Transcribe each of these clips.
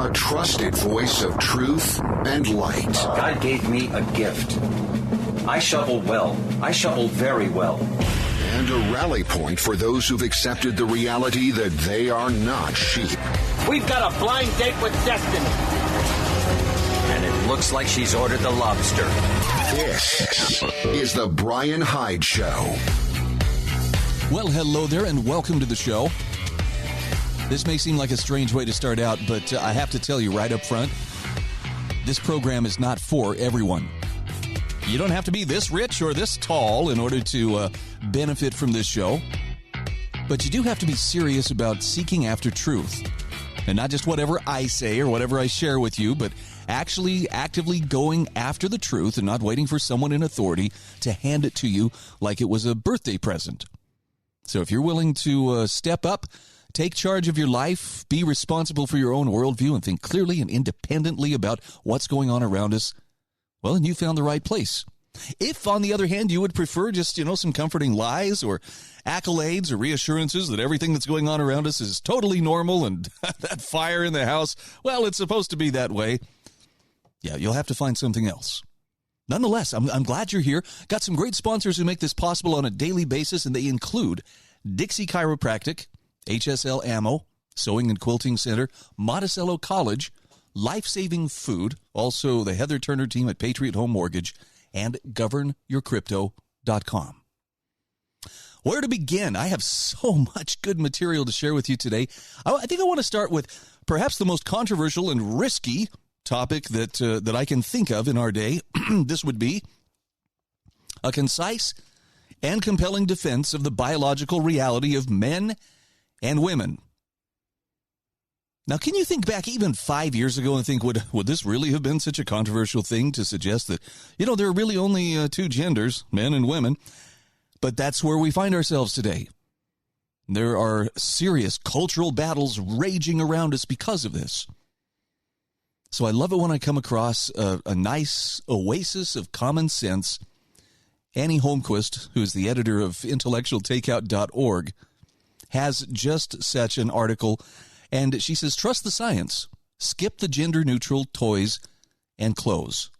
a trusted voice of truth and light. God gave me a gift. I shovel well. I shovel very well. And a rally point for those who've accepted the reality that they are not sheep. We've got a blind date with destiny. And it looks like she's ordered the lobster. This is the Bryan Hyde Show. Well, hello there, and welcome to the show. This may seem like a strange way to start out, but I have to tell you right up front, this program is not for everyone. You don't have to be this rich or this tall in order to benefit from this show, but you do have to be serious about seeking after truth. And not just whatever I say or whatever I share with you, but actually actively going after the truth and not waiting for someone in authority to hand it to you like it was a birthday present. So if you're willing to step up, take charge of your life, be responsible for your own worldview, and think clearly and independently about what's going on around us, well, then you found the right place. If, on the other hand, you would prefer just, some comforting lies or accolades or reassurances that everything that's going on around us is totally normal and that fire in the house, well, it's supposed to be that way, yeah, you'll have to find something else. Nonetheless, I'm glad you're here. Got some great sponsors who make this possible on a daily basis, and they include Dixie Chiropractic, HSL Ammo, Sewing and Quilting Center, Monticello College, Life Saving Food, also the Heather Turner team at Patriot Home Mortgage, and GovernYourCrypto.com. Where to begin? I have so much good material to share with you today. I think I want to start with perhaps the most controversial and risky topic that I can think of in our day. This would be a concise and compelling defense of the biological reality of men and women. Now, can you think back even 5 years ago and think, would this really have been such a controversial thing to suggest that, there are really only two genders, men and women? But that's where we find ourselves today. There are serious cultural battles raging around us because of this. So I love it when I come across a nice oasis of common sense. Annie Holmquist, who is the editor of intellectualtakeout.org, has just such an article, and she says, trust the science, skip the gender-neutral toys and clothes.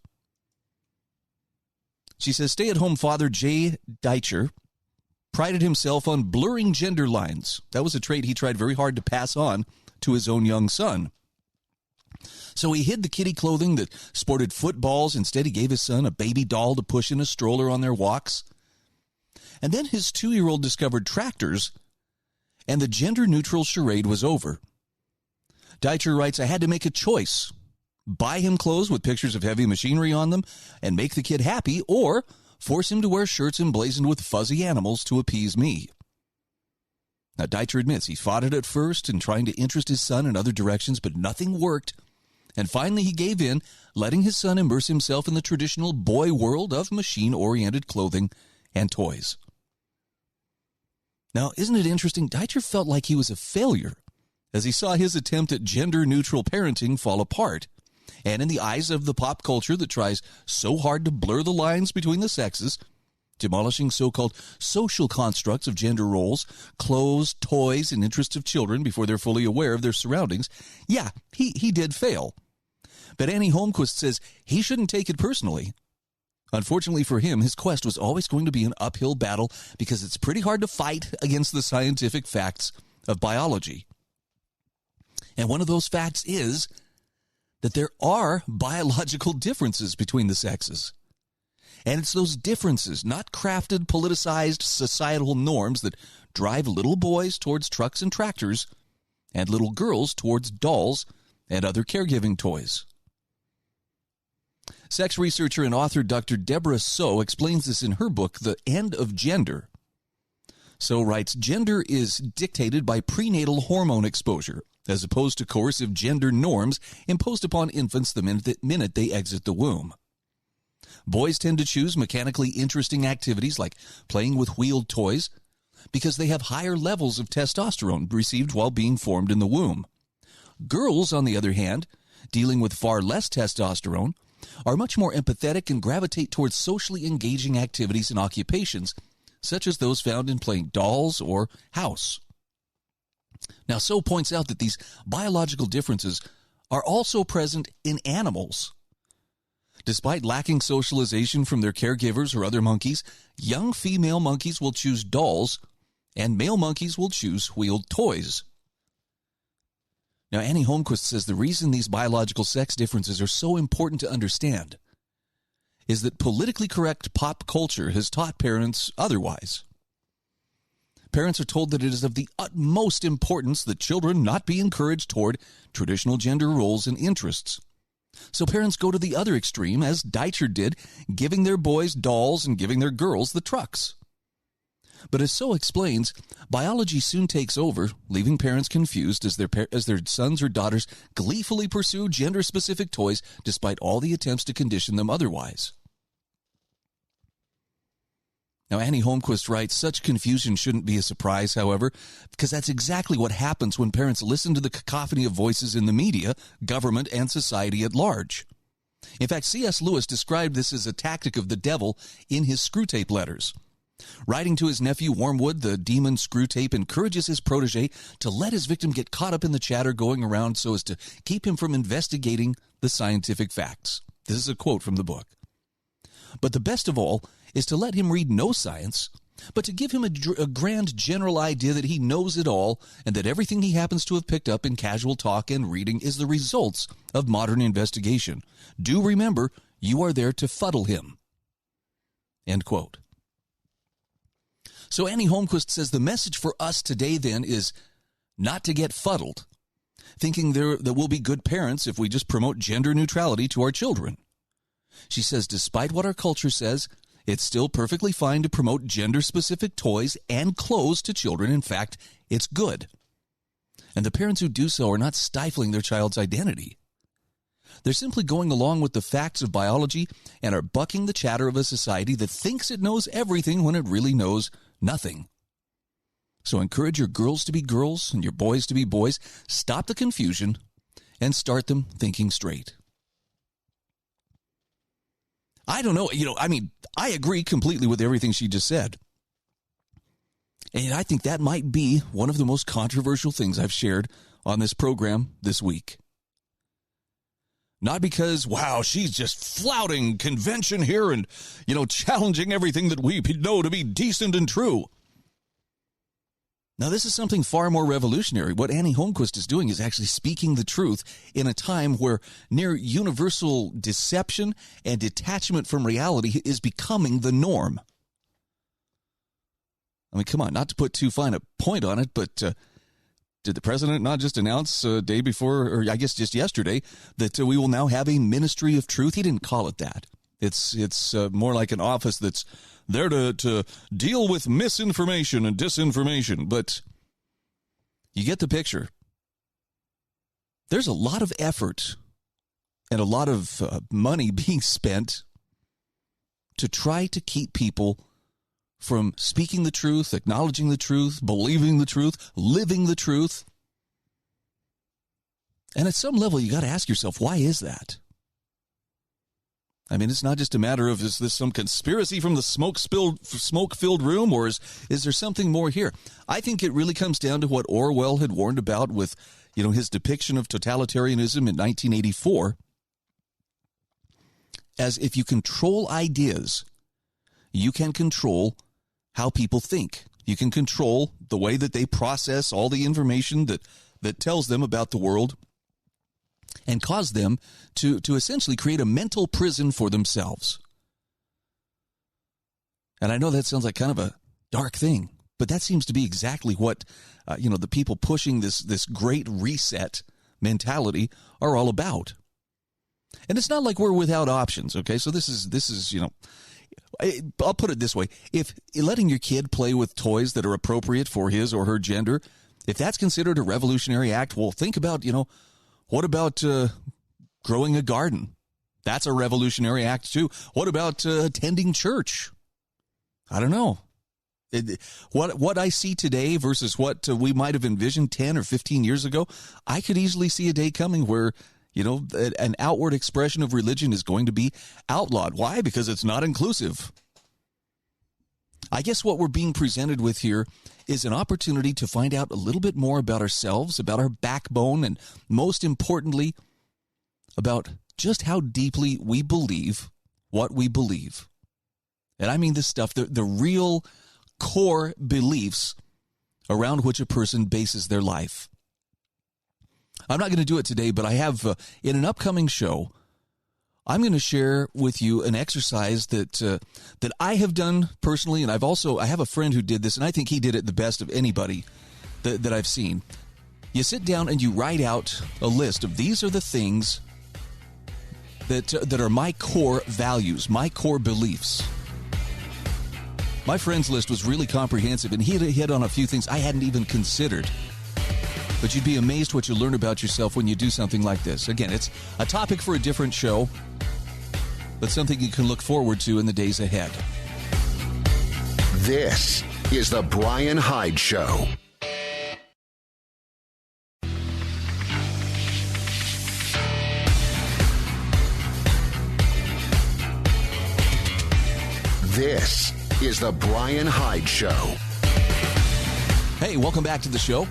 She says, stay-at-home father Jay Deitcher prided himself on blurring gender lines. That was a trait he tried very hard to pass on to his own young son. So he hid the kiddie clothing that sported footballs. Instead, he gave his son a baby doll to push in a stroller on their walks. And then his 2-year-old discovered tractors, and the gender-neutral charade was over. Deitcher writes, I had to make a choice. Buy him clothes with pictures of heavy machinery on them and make the kid happy, or force him to wear shirts emblazoned with fuzzy animals to appease me. Now, Deitcher admits he fought it at first in trying to interest his son in other directions, but nothing worked. And finally, he gave in, letting his son immerse himself in the traditional boy world of machine-oriented clothing and toys. Now, isn't it interesting? Deitcher felt like he was a failure as he saw his attempt at gender-neutral parenting fall apart. And in the eyes of the pop culture that tries so hard to blur the lines between the sexes, demolishing so-called social constructs of gender roles, clothes, toys, and interests of children before they're fully aware of their surroundings, yeah, he did fail. But Annie Holmquist says he shouldn't take it personally. Unfortunately for him, his quest was always going to be an uphill battle because it's pretty hard to fight against the scientific facts of biology. And one of those facts is that there are biological differences between the sexes. And it's those differences, not crafted, politicized societal norms, that drive little boys towards trucks and tractors and little girls towards dolls and other caregiving toys. Sex researcher and author Dr. Deborah So explains this in her book, The End of Gender. So writes, gender is dictated by prenatal hormone exposure, as opposed to coercive gender norms imposed upon infants the minute they exit the womb. Boys tend to choose mechanically interesting activities like playing with wheeled toys because they have higher levels of testosterone received while being formed in the womb. Girls, on the other hand, dealing with far less testosterone, are much more empathetic and gravitate towards socially engaging activities and occupations, such as those found in playing dolls or house. Now, So points out that these biological differences are also present in animals. Despite lacking socialization from their caregivers or other monkeys, young female monkeys will choose dolls, and male monkeys will choose wheeled toys. Now, Annie Holmquist says the reason these biological sex differences are so important to understand is that politically correct pop culture has taught parents otherwise. Parents are told that it is of the utmost importance that children not be encouraged toward traditional gender roles and interests. So parents go to the other extreme, as Deitcher did, giving their boys dolls and giving their girls the trucks. But as So explains, biology soon takes over, leaving parents confused as their sons or daughters gleefully pursue gender-specific toys despite all the attempts to condition them otherwise. Now, Annie Holmquist writes, such confusion shouldn't be a surprise, however, because that's exactly what happens when parents listen to the cacophony of voices in the media, government, and society at large. In fact, C.S. Lewis described this as a tactic of the devil in his Screwtape letters. Writing to his nephew Wormwood, the demon Screwtape encourages his protege to let his victim get caught up in the chatter going around so as to keep him from investigating the scientific facts. This is a quote from the book. But the best of all is to let him read no science, but to give him a grand general idea that he knows it all and that everything he happens to have picked up in casual talk and reading is the results of modern investigation. Do remember, you are there to fuddle him. End quote. So Annie Holmquist says the message for us today then is not to get fuddled, thinking that we'll be good parents if we just promote gender neutrality to our children. She says despite what our culture says, it's still perfectly fine to promote gender-specific toys and clothes to children. In fact, it's good. And the parents who do so are not stifling their child's identity. They're simply going along with the facts of biology and are bucking the chatter of a society that thinks it knows everything when it really knows nothing. So encourage your girls to be girls and your boys to be boys. Stop the confusion and start them thinking straight. I don't know. I agree completely with everything she just said. And I think that might be one of the most controversial things I've shared on this program this week. Not because, wow, she's just flouting convention here and, challenging everything that we know to be decent and true. Now, this is something far more revolutionary. What Annie Holmquist is doing is actually speaking the truth in a time where near universal deception and detachment from reality is becoming the norm. I mean, come on, not to put too fine a point on it, but did the president not just announce a day before, or I guess just yesterday, that we will now have a ministry of truth? He didn't call it that. It's more like an office that's there to deal with misinformation and disinformation, but you get the picture. There's a lot of effort and a lot of money being spent to try to keep people from speaking the truth, acknowledging the truth, believing the truth, living the truth. And at some level, you got to ask yourself, why is that? I mean, it's not just a matter of, is this some conspiracy from the smoke-filled room, or is there something more here? I think it really comes down to what Orwell had warned about with, his depiction of totalitarianism in 1984, as if you control ideas, you can control how people think. You can control the way that they process all the information that tells them about the world, and cause them to essentially create a mental prison for themselves. And I know that sounds like kind of a dark thing, but that seems to be exactly what, the people pushing this great reset mentality are all about. And it's not like we're without options, okay? So this is I'll put it this way. If letting your kid play with toys that are appropriate for his or her gender, if that's considered a revolutionary act, well, think about, what about growing a garden? That's a revolutionary act, too. What about attending church? I don't know. What I see today versus what we might have envisioned 10 or 15 years ago, I could easily see a day coming where, an outward expression of religion is going to be outlawed. Why? Because it's not inclusive. I guess what we're being presented with here is an opportunity to find out a little bit more about ourselves, about our backbone, and most importantly, about just how deeply we believe what we believe. And I mean this stuff, the real core beliefs around which a person bases their life. I'm not going to do it today, but I have, in an upcoming show, I'm going to share with you an exercise that I have done personally, and I have a friend who did this, and I think he did it the best of anybody that I've seen. You sit down and you write out a list of these are the things that are my core values, my core beliefs. My friend's list was really comprehensive, and he hit on a few things I hadn't even considered. But you'd be amazed what you learn about yourself when you do something like this. Again, it's a topic for a different show, but something you can look forward to in the days ahead. This is the Bryan Hyde Show. This is the Bryan Hyde Show. Hey, welcome back to the show.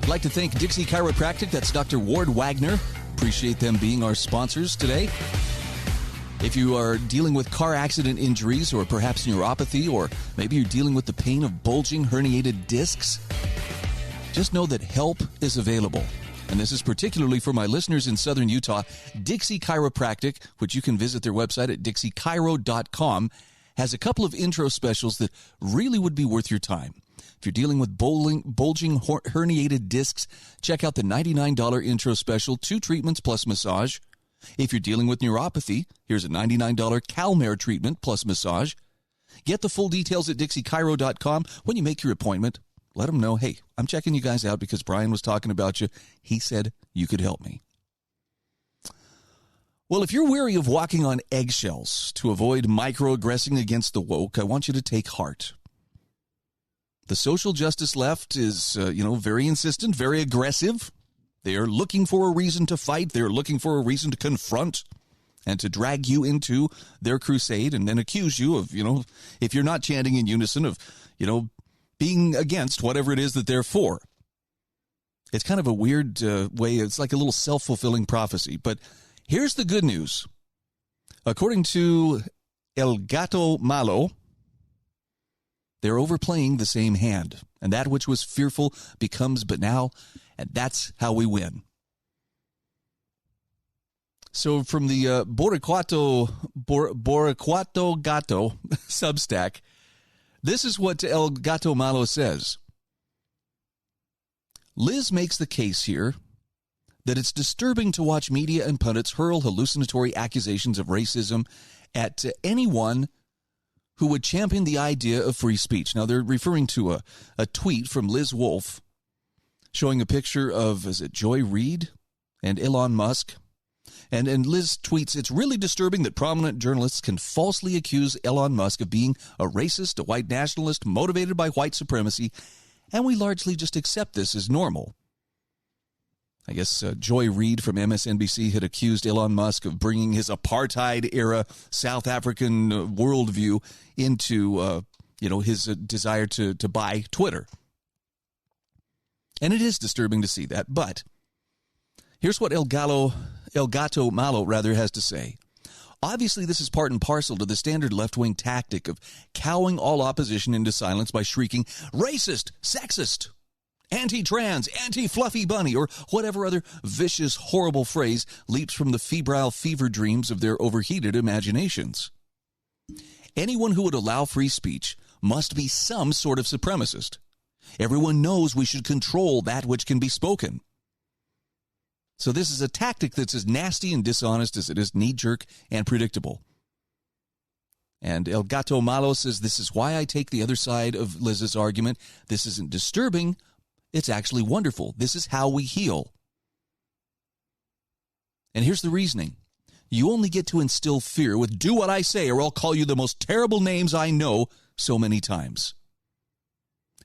I'd like to thank Dixie Chiropractic. That's Dr. Ward Wagner. Appreciate them being our sponsors today. If you are dealing with car accident injuries or perhaps neuropathy, or maybe you're dealing with the pain of bulging herniated discs, just know that help is available. And this is particularly for my listeners in southern Utah. Dixie Chiropractic, which you can visit their website at dixiechiro.com, has a couple of intro specials that really would be worth your time. If you're dealing with bulging herniated discs, check out the $99 intro special, 2 treatments plus massage. If you're dealing with neuropathy, here's a $99 CalMare treatment plus massage. Get the full details at dixiechiro.com. When you make your appointment, let them know, hey, I'm checking you guys out because Bryan was talking about you. He said you could help me. Well, if you're weary of walking on eggshells to avoid micro-aggressing against the woke, I want you to take heart. The social justice left is, very insistent, very aggressive. They are looking for a reason to fight. They're looking for a reason to confront and to drag you into their crusade and then accuse you of, if you're not chanting in unison, of, being against whatever it is that they're for. It's kind of a weird way. It's like a little self-fulfilling prophecy. But here's the good news. According to Gato Malo, they're overplaying the same hand. And that which was fearful becomes but now, and that's how we win. So from the Boricuato Gato Substack, this is what El Gato Malo says. Liz makes the case here that it's disturbing to watch media and pundits hurl hallucinatory accusations of racism at anyone who would champion the idea of free speech. Now, they're referring to a tweet from Liz Wolfe showing a picture of, is it Joy Reid and Elon Musk? And Liz tweets, it's really disturbing that prominent journalists can falsely accuse Elon Musk of being a racist, a white nationalist, motivated by white supremacy, and we largely just accept this as normal. I guess Joy Reid from MSNBC had accused Elon Musk of bringing his apartheid-era South African worldview into, his desire to buy Twitter. And it is disturbing to see that, but here's what El Gato Malo has to say. Obviously, this is part and parcel to the standard left-wing tactic of cowing all opposition into silence by shrieking, racist, sexist, anti-trans, anti-fluffy bunny, or whatever other vicious, horrible phrase leaps from the febrile fever dreams of their overheated imaginations. Anyone who would allow free speech must be some sort of supremacist. Everyone knows we should control that which can be spoken. So this is a tactic that's as nasty and dishonest as it is knee-jerk and predictable. And El Gato Malo says, this is why I take the other side of Liz's argument. This isn't disturbing. It's actually wonderful. This is how we heal. And here's the reasoning. You only get to instill fear with do what I say or I'll call you the most terrible names I know so many times.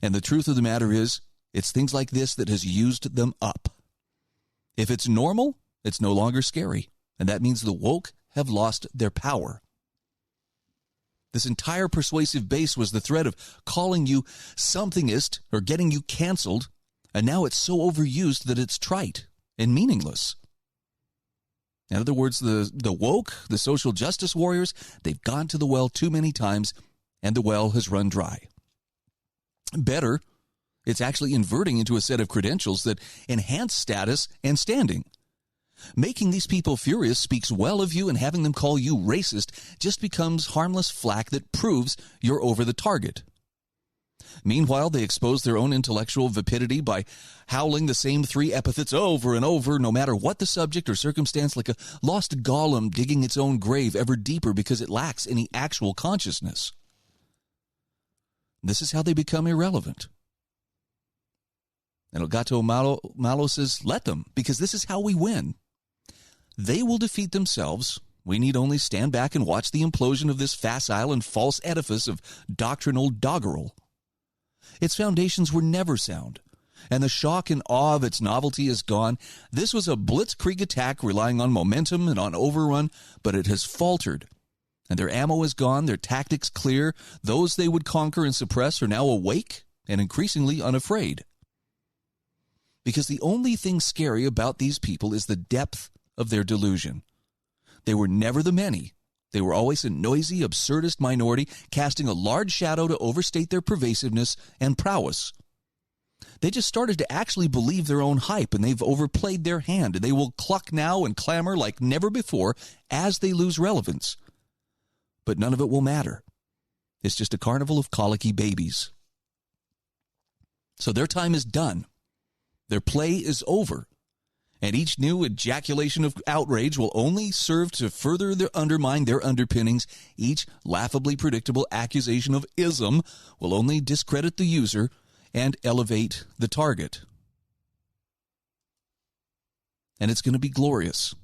And the truth of the matter is, it's things like this that has used them up. If it's normal, it's no longer scary. And that means the woke have lost their power. This entire persuasive base was the threat of calling you somethingist or getting you canceled. And now it's so overused that it's trite and meaningless. In other words, the woke, the social justice warriors, they've gone to the well too many times, and the well has run dry. Better, it's actually inverting into a set of credentials that enhance status and standing. Making these people furious speaks well of you, and having them call you racist just becomes harmless flack that proves you're over the target. Meanwhile, they expose their own intellectual vapidity by howling the same three epithets over and over, no matter what the subject or circumstance, like a lost golem digging its own grave ever deeper because it lacks any actual consciousness. This is how they become irrelevant. And Gato Malo says, let them, because this is how we win. They will defeat themselves. We need only stand back and watch the implosion of this facile and false edifice of doctrinal doggerel. Its foundations were never sound, and the shock and awe of its novelty is gone. This was a blitzkrieg attack relying on momentum and on overrun, but it has faltered. And their ammo is gone, their tactics clear. Those they would conquer and suppress are now awake and increasingly unafraid. Because the only thing scary about these people is the depth of their delusion. They were never the many. They were always a noisy, absurdist minority, casting a large shadow to overstate their pervasiveness and prowess. They just started to actually believe their own hype, and they've overplayed their hand, and they will cluck now and clamor like never before as they lose relevance. But none of it will matter. It's just a carnival of colicky babies. So their time is done. Their play is over. And each new ejaculation of outrage will only serve to further undermine their underpinnings. Each laughably predictable accusation of ism will only discredit the user and elevate the target. And it's going to be glorious.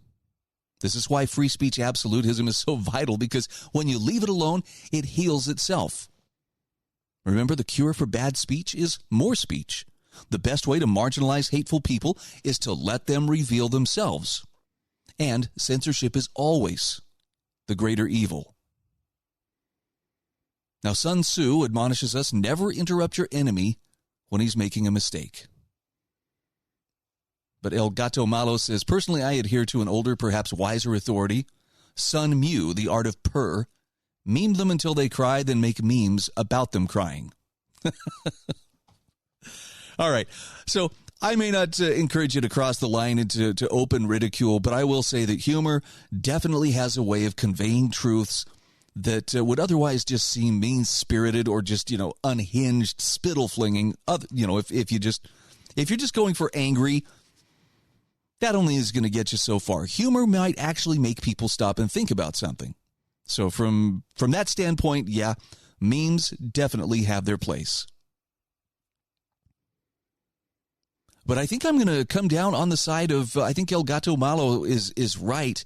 This is why free speech absolutism is so vital, because when you leave it alone, it heals itself. Remember, the cure for bad speech is more speech. The best way to marginalize hateful people is to let them reveal themselves. And censorship is always the greater evil. Now, Sun Tzu admonishes us, never interrupt your enemy when he's making a mistake. But El Gato Malo says, personally, I adhere to an older, perhaps wiser authority, Sun Mu, the art of purr. Meme them until they cry, then make memes about them crying. All right, so I may not encourage you to cross the line into open ridicule, but I will say that humor definitely has a way of conveying truths that would otherwise just seem mean-spirited or just, unhinged spittle-flinging. If you're just going for angry, that only is going to get you so far. Humor might actually make people stop and think about something. So from that standpoint, yeah, memes definitely have their place. But I think I'm going to come down on the side of, I think El Gato Malo is right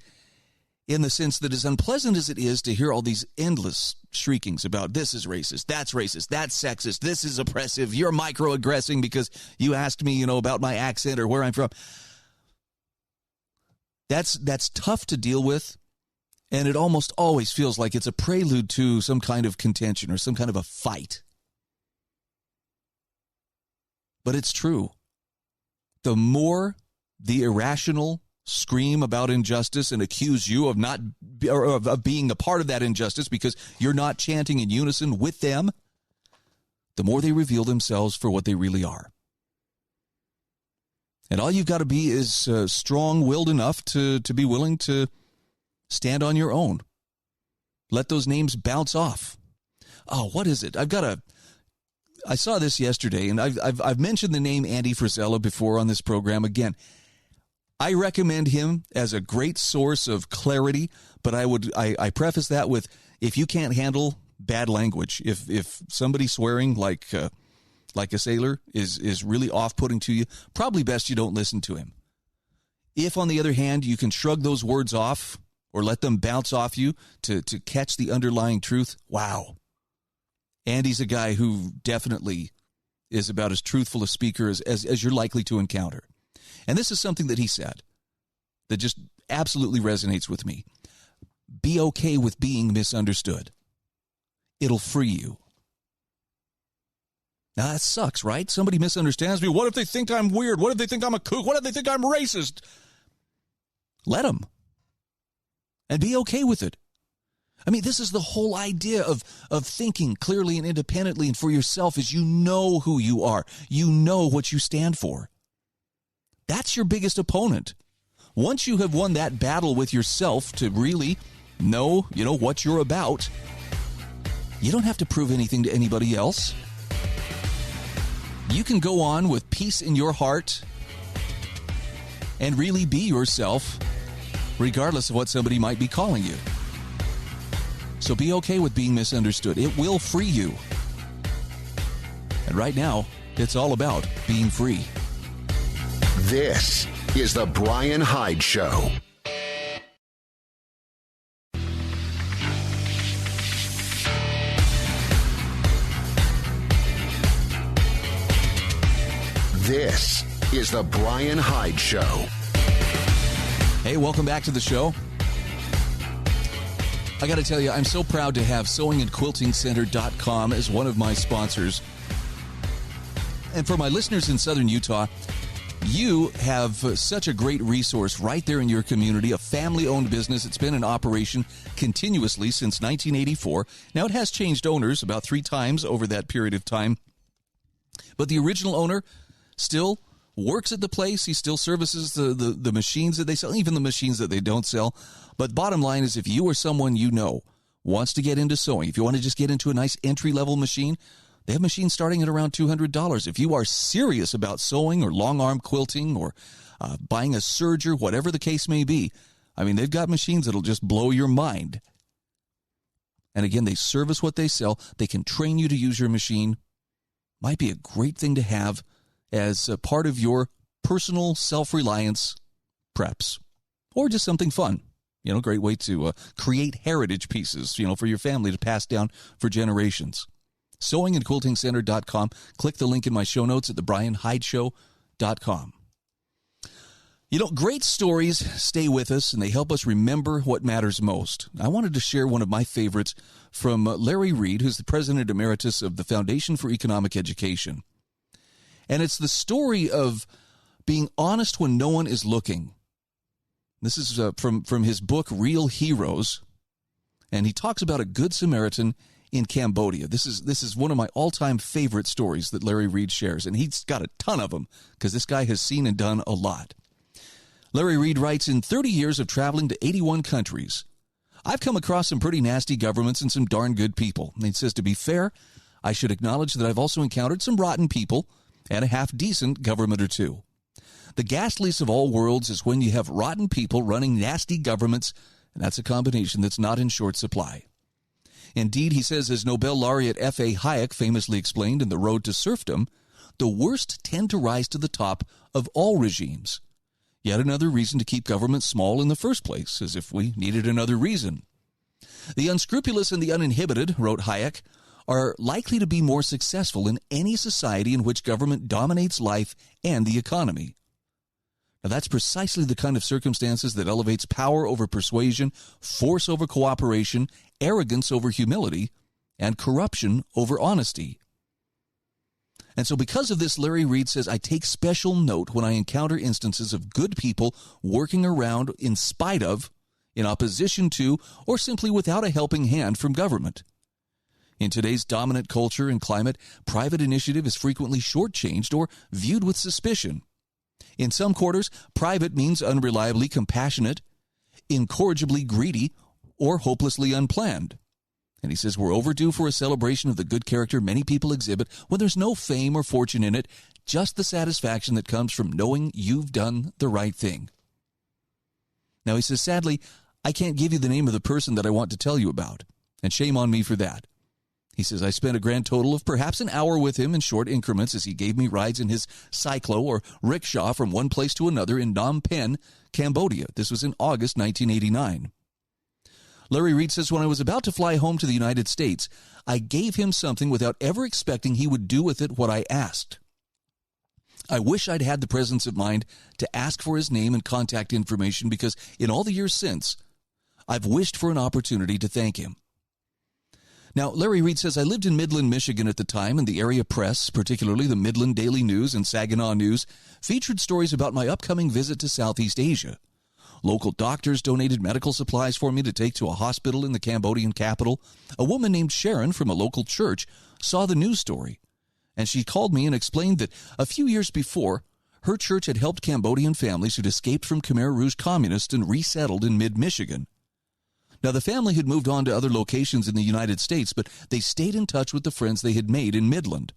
in the sense that as unpleasant as it is to hear all these endless shriekings about this is racist, that's sexist, this is oppressive, you're micro-aggressing because you asked me, about my accent or where I'm from. That's tough to deal with, and it almost always feels like it's a prelude to some kind of contention or some kind of a fight. But it's true. The more the irrational scream about injustice and accuse you of being a part of that injustice because you're not chanting in unison with them, the more they reveal themselves for what they really are. And all you've got to be is strong-willed enough to be willing to stand on your own. Let those names bounce off. Oh, what is it? I saw this yesterday, and I've mentioned the name Andy Frisella before on this program. Again, I recommend him as a great source of clarity, but I preface that with, if you can't handle bad language, if somebody swearing like a sailor is really off-putting to you, probably best you don't listen to him. If, on the other hand, you can shrug those words off or let them bounce off you to catch the underlying truth, wow. Andy's a guy who definitely is about as truthful a speaker as you're likely to encounter. And this is something that he said that just absolutely resonates with me. Be okay with being misunderstood. It'll free you. Now, that sucks, right? Somebody misunderstands me. What if they think I'm weird? What if they think I'm a kook? What if they think I'm racist? Let them. and be okay with it. I mean, this is the whole idea of thinking clearly and independently and for yourself is you know who you are. You know what you stand for. That's your biggest opponent. Once you have won that battle with yourself to really know, what you're about, you don't have to prove anything to anybody else. You can go on with peace in your heart and really be yourself, regardless of what somebody might be calling you. So be okay with being misunderstood. It will free you. And right now, it's all about being free. This is the Bryan Hyde Show. This is the Bryan Hyde Show. Hey, welcome back to the show. I got to tell you, I'm so proud to have sewingandquiltingcenter.com as one of my sponsors. And for my listeners in southern Utah, you have such a great resource right there in your community, a family-owned business. It's been in operation continuously since 1984. Now, it has changed owners about 3 times over that period of time. But the original owner still works at the place. He still services the machines that they sell, even the machines that they don't sell. But bottom line is, if you or someone you know wants to get into sewing, if you want to just get into a nice entry-level machine, they have machines starting at around $200. If you are serious about sewing or long-arm quilting or buying a serger, whatever the case may be, I mean, they've got machines that'll just blow your mind. And again, they service what they sell. They can train you to use your machine. Might be a great thing to have as a part of your personal self-reliance preps, or just something fun. Great way to create heritage pieces, for your family to pass down for generations. Sewingandquiltingcenter.com. Click the link in my show notes at thebryanhydeshow.com. Great stories stay with us, and they help us remember what matters most. I wanted to share one of my favorites from Larry Reed, who's the president emeritus of the Foundation for Economic Education. And it's the story of being honest when no one is looking. This is from his book, Real Heroes. And he talks about a good Samaritan in Cambodia. This is one of my all-time favorite stories that Larry Reed shares. And he's got a ton of them because this guy has seen and done a lot. Larry Reed writes, in 30 years of traveling to 81 countries, I've come across some pretty nasty governments and some darn good people. And he says, to be fair, I should acknowledge that I've also encountered some rotten people and a half-decent government or two. The ghastliest of all worlds is when you have rotten people running nasty governments, and that's a combination that's not in short supply. Indeed, he says, as Nobel laureate F.A. Hayek famously explained in The Road to Serfdom, the worst tend to rise to the top of all regimes. Yet another reason to keep government small in the first place, as if we needed another reason. The unscrupulous and the uninhibited, wrote Hayek, are likely to be more successful in any society in which government dominates life and the economy. Now, that's precisely the kind of circumstances that elevates power over persuasion, force over cooperation, arrogance over humility, and corruption over honesty. And so because of this, Larry Reed says, I take special note when I encounter instances of good people working around in spite of, in opposition to, or simply without a helping hand from government. In today's dominant culture and climate, private initiative is frequently shortchanged or viewed with suspicion. In some quarters, private means unreliably compassionate, incorrigibly greedy, or hopelessly unplanned. And he says we're overdue for a celebration of the good character many people exhibit when there's no fame or fortune in it, just the satisfaction that comes from knowing you've done the right thing. Now, he says, sadly, I can't give you the name of the person that I want to tell you about, and shame on me for that. He says, I spent a grand total of perhaps an hour with him in short increments as he gave me rides in his cyclo or rickshaw from one place to another in Phnom Penh, Cambodia. This was in August 1989. Larry Reed says, when I was about to fly home to the United States, I gave him something without ever expecting he would do with it what I asked. I wish I'd had the presence of mind to ask for his name and contact information because in all the years since, I've wished for an opportunity to thank him. Now, Larry Reed says, I lived in Midland, Michigan at the time, and the area press, particularly the Midland Daily News and Saginaw News, featured stories about my upcoming visit to Southeast Asia. Local doctors donated medical supplies for me to take to a hospital in the Cambodian capital. A woman named Sharon from a local church saw the news story, and she called me and explained that a few years before, her church had helped Cambodian families who'd escaped from Khmer Rouge communists and resettled in mid-Michigan. Now, the family had moved on to other locations in the United States, but they stayed in touch with the friends they had made in Midland.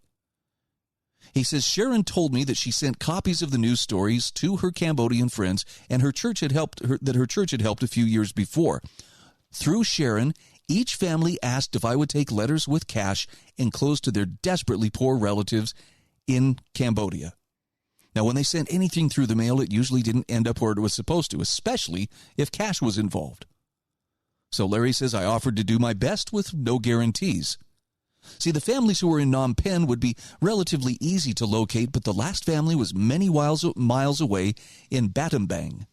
He says, Sharon told me that she sent copies of the news stories to her Cambodian friends, and her church had helped a few years before. Through Sharon, each family asked if I would take letters with cash enclosed to their desperately poor relatives in Cambodia. Now, when they sent anything through the mail, it usually didn't end up where it was supposed to, especially if cash was involved. So Larry says, I offered to do my best with no guarantees. See, the families who were in Phnom Penh would be relatively easy to locate, but the last family was many miles away in Battambang.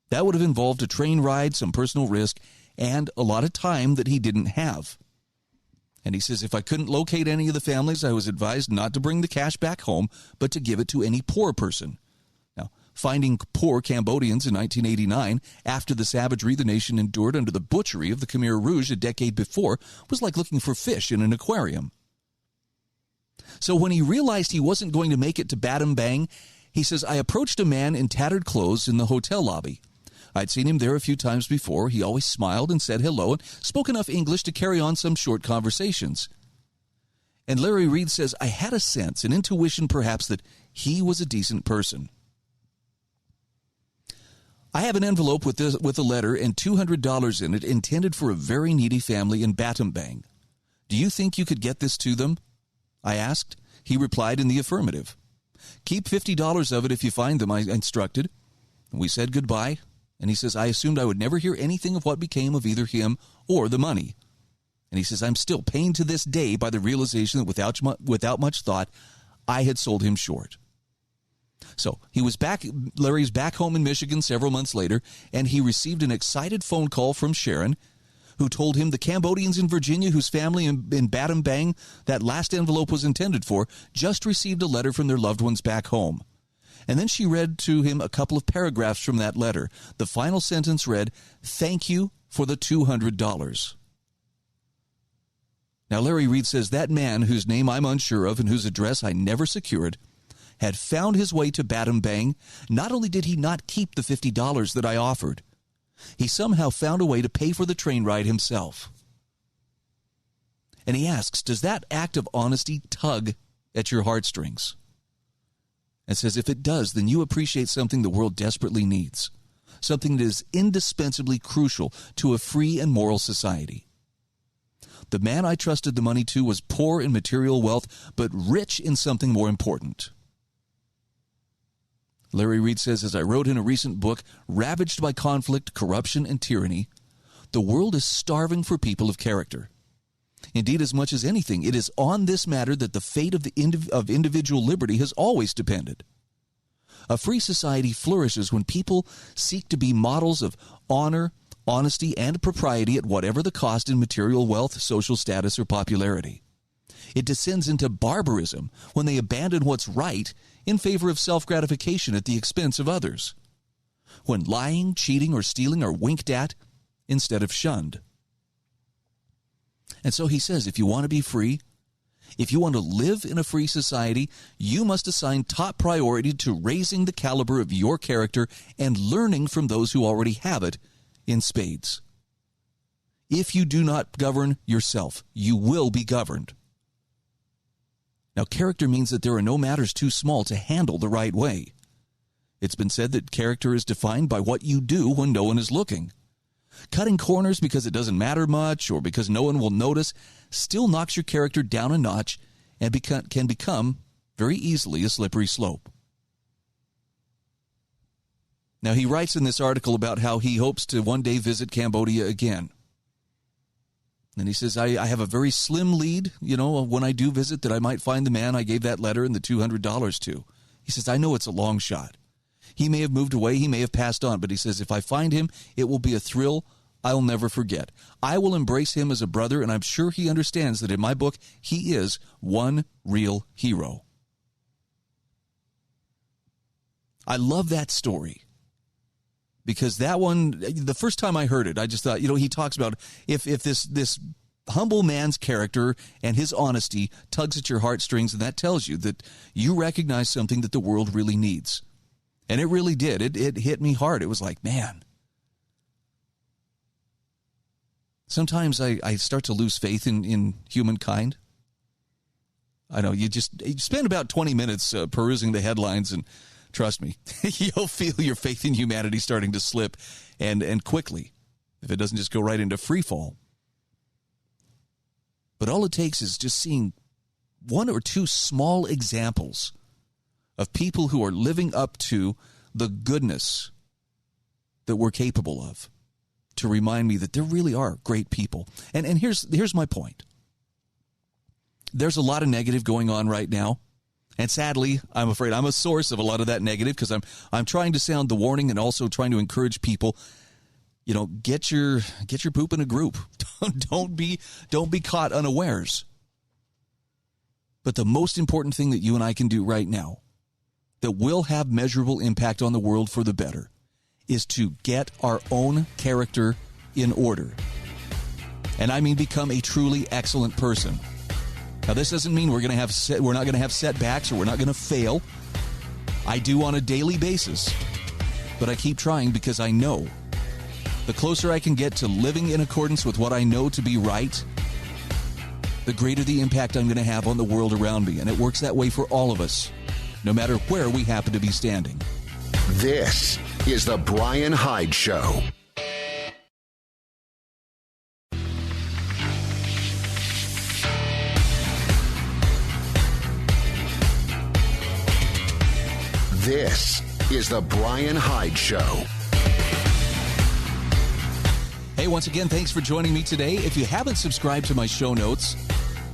That would have involved a train ride, some personal risk, and a lot of time that he didn't have. And he says, if I couldn't locate any of the families, I was advised not to bring the cash back home, but to give it to any poor person. Now, finding poor Cambodians in 1989, after the savagery the nation endured under the butchery of the Khmer Rouge a decade before, was like looking for fish in an aquarium. So when he realized he wasn't going to make it to Battambang, he says, I approached a man in tattered clothes in the hotel lobby. I'd seen him there a few times before. He always smiled and said hello and spoke enough English to carry on some short conversations. And Larry Reed says, I had a sense, an intuition perhaps, that he was a decent person. I have an envelope with a letter and $200 in it intended for a very needy family in Battambang. Do you think you could get this to them? I asked. He replied in the affirmative. Keep $50 of it if you find them, I instructed. We said goodbye. And he says, I assumed I would never hear anything of what became of either him or the money. And he says, I'm still pained to this day by the realization that without much thought, I had sold him short. So Larry's back home in Michigan several months later, and he received an excited phone call from Sharon, who told him the Cambodians in Virginia, whose family in Battambang that last envelope was intended for, just received a letter from their loved ones back home. And then she read to him a couple of paragraphs from that letter. The final sentence read, "Thank you for the $200. Now, Larry Reed says that man, whose name I'm unsure of and whose address I never secured, had found his way to Battambang. Not only did he not keep the $50 that I offered, he somehow found a way to pay for the train ride himself. And he asks, does that act of honesty tug at your heartstrings? And says, if it does, then you appreciate something the world desperately needs, something that is indispensably crucial to a free and moral society. The man I trusted the money to was poor in material wealth, but rich in something more important. Larry Reed says, as I wrote in a recent book, ravaged by conflict, corruption, and tyranny, the world is starving for people of character. Indeed, as much as anything, it is on this matter that the fate of individual liberty has always depended. A free society flourishes when people seek to be models of honor, honesty, and propriety at whatever the cost in material wealth, social status, or popularity. It descends into barbarism when they abandon what's right in favor of self-gratification at the expense of others. When lying, cheating, or stealing are winked at instead of shunned. And so he says, if you want to be free, if you want to live in a free society, you must assign top priority to raising the caliber of your character and learning from those who already have it in spades. If you do not govern yourself, you will be governed. Now, character means that there are no matters too small to handle the right way. It's been said that character is defined by what you do when no one is looking. Cutting corners because it doesn't matter much or because no one will notice still knocks your character down a notch and can become very easily a slippery slope. Now, he writes in this article about how he hopes to one day visit Cambodia again. And he says, I have a very slim lead, when I do visit, that I might find the man I gave that letter and the $200 to. He says, I know it's a long shot. He may have moved away, he may have passed on, but he says, if I find him, it will be a thrill I'll never forget. I will embrace him as a brother, and I'm sure he understands that in my book, he is one real hero. I love that story because that one, the first time I heard it, I just thought, he talks about if this humble man's character and his honesty tugs at your heartstrings, and that tells you that you recognize something that the world really needs. And it really did. It hit me hard. It was like, man, sometimes I start to lose faith in humankind. I know you spend about 20 minutes perusing the headlines, and trust me, you'll feel your faith in humanity starting to slip, and quickly, if it doesn't just go right into free fall. But all it takes is just seeing one or two small examples of people who are living up to the goodness that we're capable of to remind me that there really are great people. And here's my point. There's a lot of negative going on right now. And sadly, I'm afraid I'm a source of a lot of that negative, because I'm trying to sound the warning and also trying to encourage people, get your poop in a group. Don't be caught unawares. But the most important thing that you and I can do right now that will have measurable impact on the world for the better is to get our own character in order. And I mean become a truly excellent person. Now, this doesn't mean we're not going to have setbacks or we're not going to fail. I do on a daily basis. But I keep trying because I know the closer I can get to living in accordance with what I know to be right, the greater the impact I'm going to have on the world around me. And it works that way for all of us, no matter where we happen to be standing. This is the Bryan Hyde Show. This is the Bryan Hyde Show. Hey, once again, thanks for joining me today. If you haven't subscribed to my show notes,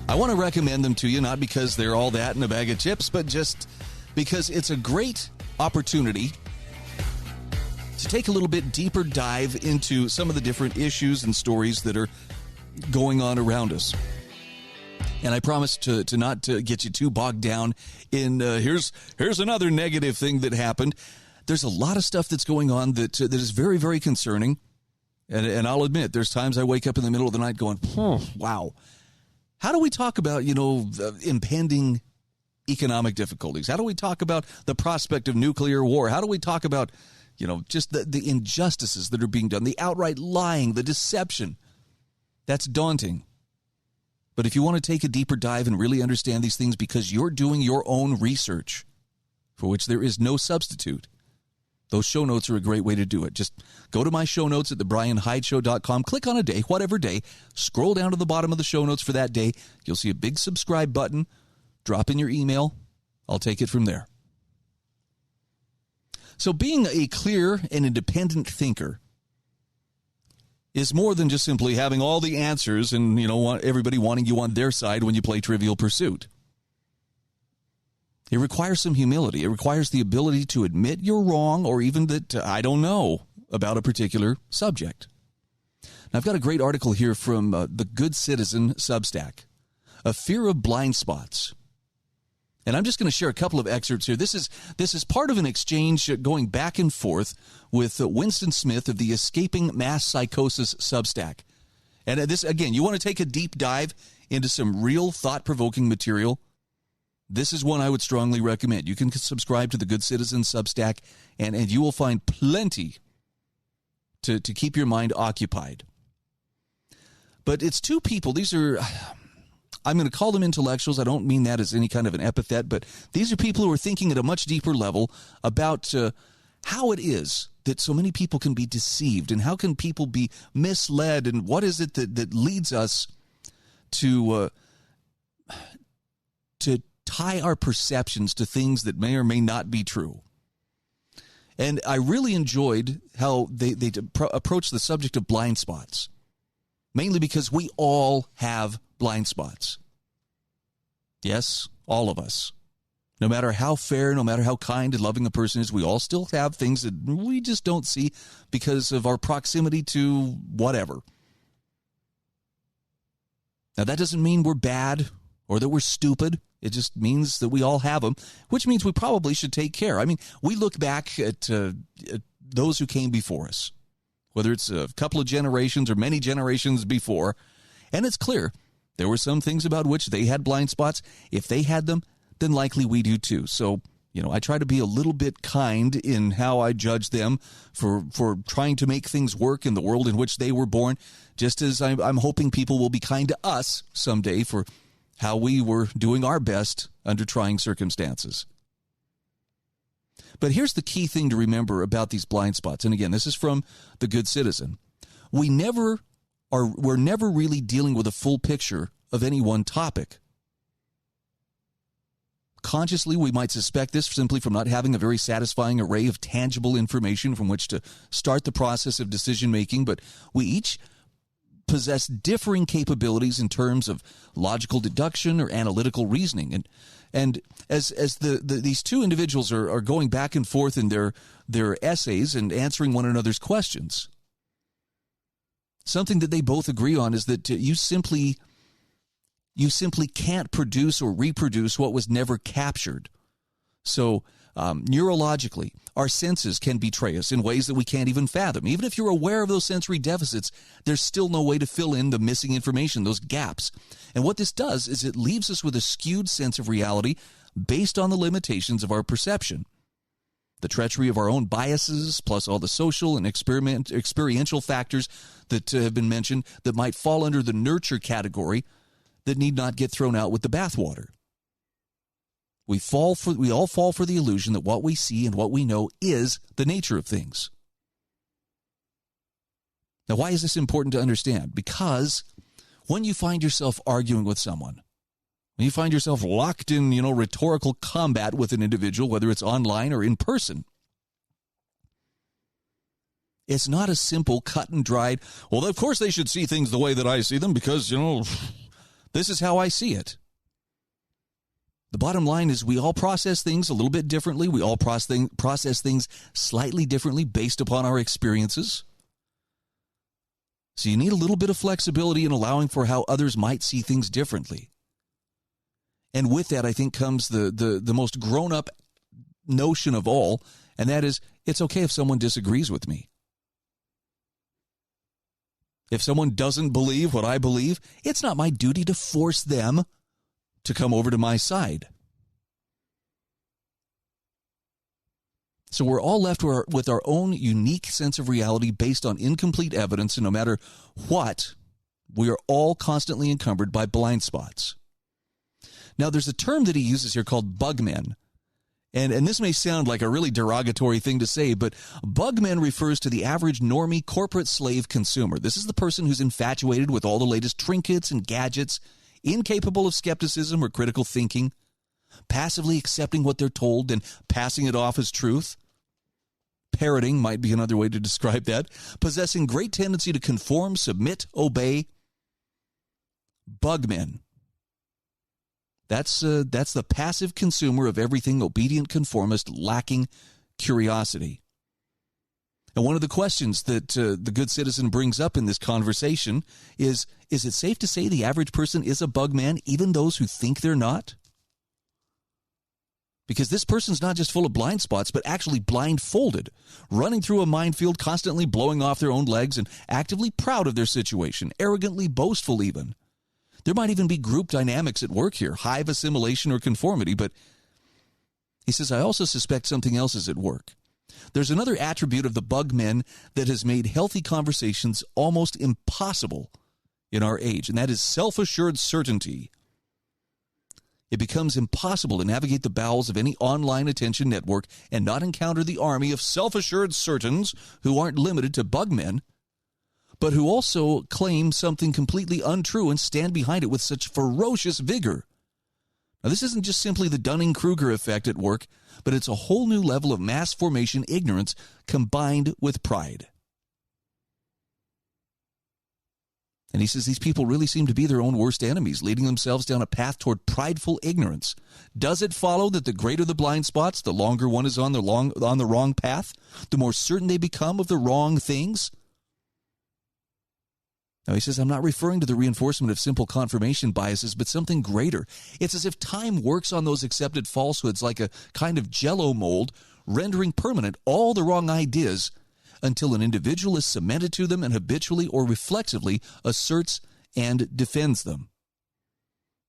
I want to recommend them to you, not because they're all that in a bag of chips, but just because it's a great opportunity to take a little bit deeper dive into some of the different issues and stories that are going on around us. And I promise to not to get you too bogged down in here's another negative thing that happened. There's a lot of stuff that's going on that is very, very concerning. And I'll admit, there's times I wake up in the middle of the night going, wow. How do we talk about, impending economic difficulties? How do we talk about the prospect of nuclear war? How do we talk about, just the injustices that are being done, the outright lying, the deception? That's daunting. But if you want to take a deeper dive and really understand these things because you're doing your own research, for which there is no substitute, those show notes are a great way to do it. Just go to my show notes at thebryanhydeshow.com, click on a day, whatever day, scroll down to the bottom of the show notes for that day. You'll see a big subscribe button. Drop in your email. I'll take it from there. So being a clear and independent thinker is more than just simply having all the answers and, everybody wanting you on their side when you play Trivial Pursuit. It requires some humility. It requires the ability to admit you're wrong or even that I don't know about a particular subject. Now, I've got a great article here from the Good Citizen Substack, A Fear of Blind Spots. And I'm just going to share a couple of excerpts here. This is part of an exchange going back and forth with Winston Smith of the Escaping Mass Psychosis Substack. And this, again, you want to take a deep dive into some real thought-provoking material? This is one I would strongly recommend. You can subscribe to the Good Citizen Substack, and you will find plenty to keep your mind occupied. But it's two people. These are, I'm going to call them intellectuals. I don't mean that as any kind of an epithet, but these are people who are thinking at a much deeper level about how it is that so many people can be deceived and how can people be misled and what is it that leads us to tie our perceptions to things that may or may not be true. And I really enjoyed how they approached the subject of blind spots, mainly because we all have blind spots. Yes, all of us. No matter how fair, no matter how kind and loving a person is, we all still have things that we just don't see because of our proximity to whatever. Now, that doesn't mean we're bad or that we're stupid. It just means that we all have them, which means we probably should take care. I mean, we look back at those who came before us, whether it's a couple of generations or many generations before. And it's clear there were some things about which they had blind spots. If they had them, then likely we do too. So, I try to be a little bit kind in how I judge them for trying to make things work in the world in which they were born, just as I'm hoping people will be kind to us someday for how we were doing our best under trying circumstances. But here's the key thing to remember about these blind spots. And again, this is from The Good Citizen. We're never really dealing with a full picture of any one topic. Consciously, we might suspect this simply from not having a very satisfying array of tangible information from which to start the process of decision-making, but we each possess differing capabilities in terms of logical deduction or analytical reasoning. And as these two individuals are going back and forth in their essays and answering one another's questions, something that they both agree on is that you simply can't produce or reproduce what was never captured. So neurologically, our senses can betray us in ways that we can't even fathom. Even if you're aware of those sensory deficits, there's still no way to fill in the missing information, those gaps. And what this does is it leaves us with a skewed sense of reality based on the limitations of our perception. The treachery of our own biases, plus all the social and experiential factors that have been mentioned that might fall under the nurture category that need not get thrown out with the bathwater. We all fall for the illusion that what we see and what we know is the nature of things. Now, why is this important to understand? Because when you find yourself arguing with someone, when you find yourself locked in, rhetorical combat with an individual, whether it's online or in person, it's not a simple cut and dried, well, of course they should see things the way that I see them because, this is how I see it. The bottom line is we all process things a little bit differently. We all process things slightly differently based upon our experiences. So you need a little bit of flexibility in allowing for how others might see things differently. And with that, I think, comes the most grown-up notion of all, and that is it's okay if someone disagrees with me. If someone doesn't believe what I believe, it's not my duty to force them to come over to my side. So we're all left with our own unique sense of reality based on incomplete evidence, and no matter what, we are all constantly encumbered by blind spots. Now, there's a term that he uses here called bugmen. And this may sound like a really derogatory thing to say, but bugmen refers to the average normie corporate slave consumer. This is the person who's infatuated with all the latest trinkets and gadgets, incapable of skepticism or critical thinking, passively accepting what they're told and passing it off as truth. Parroting might be another way to describe that. Possessing great tendency to conform, submit, obey. Bugmen. That's the passive consumer of everything, obedient conformist, lacking curiosity. And one of the questions that the Good Citizen brings up in this conversation is it safe to say the average person is a bugman, even those who think they're not? Because this person's not just full of blind spots, but actually blindfolded, running through a minefield, constantly blowing off their own legs and actively proud of their situation, arrogantly boastful even. There might even be group dynamics at work here, hive assimilation or conformity, but he says, I also suspect something else is at work. There's another attribute of the bugmen that has made healthy conversations almost impossible in our age, and that is self-assured certainty. It becomes impossible to navigate the bowels of any online attention network and not encounter the army of self-assured certains who aren't limited to bugmen, but who also claim something completely untrue and stand behind it with such ferocious vigor. Now, this isn't just simply the Dunning-Kruger effect at work, but it's a whole new level of mass formation ignorance combined with pride. And he says these people really seem to be their own worst enemies, leading themselves down a path toward prideful ignorance. Does it follow that the greater the blind spots, the longer one is on the wrong path, the more certain they become of the wrong things? Now, he says, I'm not referring to the reinforcement of simple confirmation biases, but something greater. It's as if time works on those accepted falsehoods like a kind of jello mold, rendering permanent all the wrong ideas until an individual is cemented to them and habitually or reflexively asserts and defends them.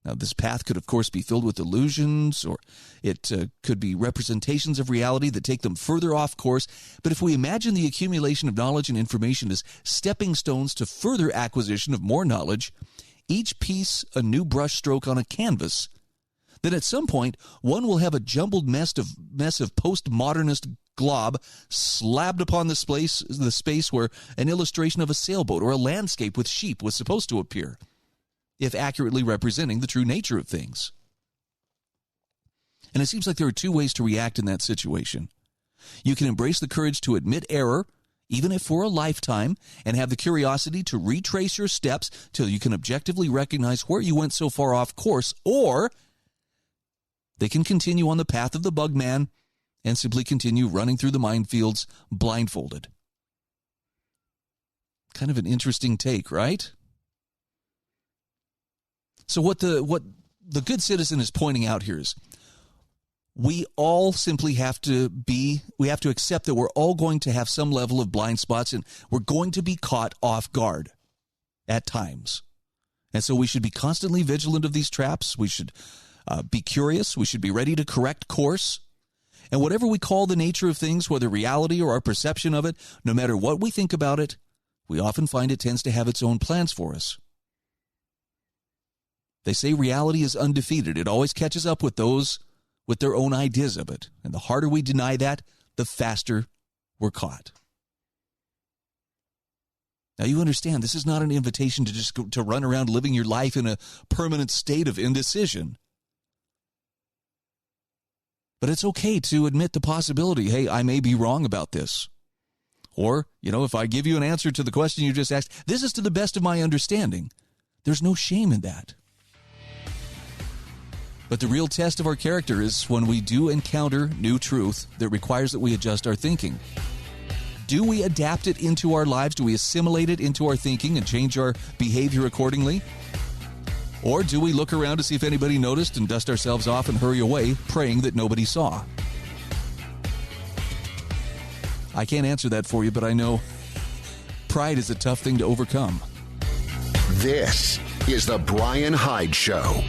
Now, this path could, of course, be filled with illusions, or it could be representations of reality that take them further off course. But if we imagine the accumulation of knowledge and information as stepping stones to further acquisition of more knowledge, each piece a new brushstroke on a canvas, then at some point one will have a jumbled mess of postmodernist glob slabbed upon the space where an illustration of a sailboat or a landscape with sheep was supposed to appear, if accurately representing the true nature of things. And it seems like there are two ways to react in that situation. You can embrace the courage to admit error, even if for a lifetime, and have the curiosity to retrace your steps till you can objectively recognize where you went so far off course, or they can continue on the path of the bug man and simply continue running through the minefields blindfolded. Kind of an interesting take, right? So what the good citizen is pointing out here is we all simply have to accept that we're all going to have some level of blind spots, and we're going to be caught off guard at times. And so we should be constantly vigilant of these traps. We should be curious. We should be ready to correct course. And whatever we call the nature of things, whether reality or our perception of it, no matter what we think about it, we often find it tends to have its own plans for us. They say reality is undefeated. It always catches up with those with their own ideas of it. And the harder we deny that, the faster we're caught. Now, you understand, this is not an invitation to just to run around living your life in a permanent state of indecision. But it's okay to admit the possibility, hey, I may be wrong about this. Or, if I give you an answer to the question you just asked, this is to the best of my understanding. There's no shame in that. But the real test of our character is when we do encounter new truth that requires that we adjust our thinking. Do we adapt it into our lives? Do we assimilate it into our thinking and change our behavior accordingly? Or do we look around to see if anybody noticed and dust ourselves off and hurry away, praying that nobody saw? I can't answer that for you, but I know pride is a tough thing to overcome. This is the Bryan Hyde Show.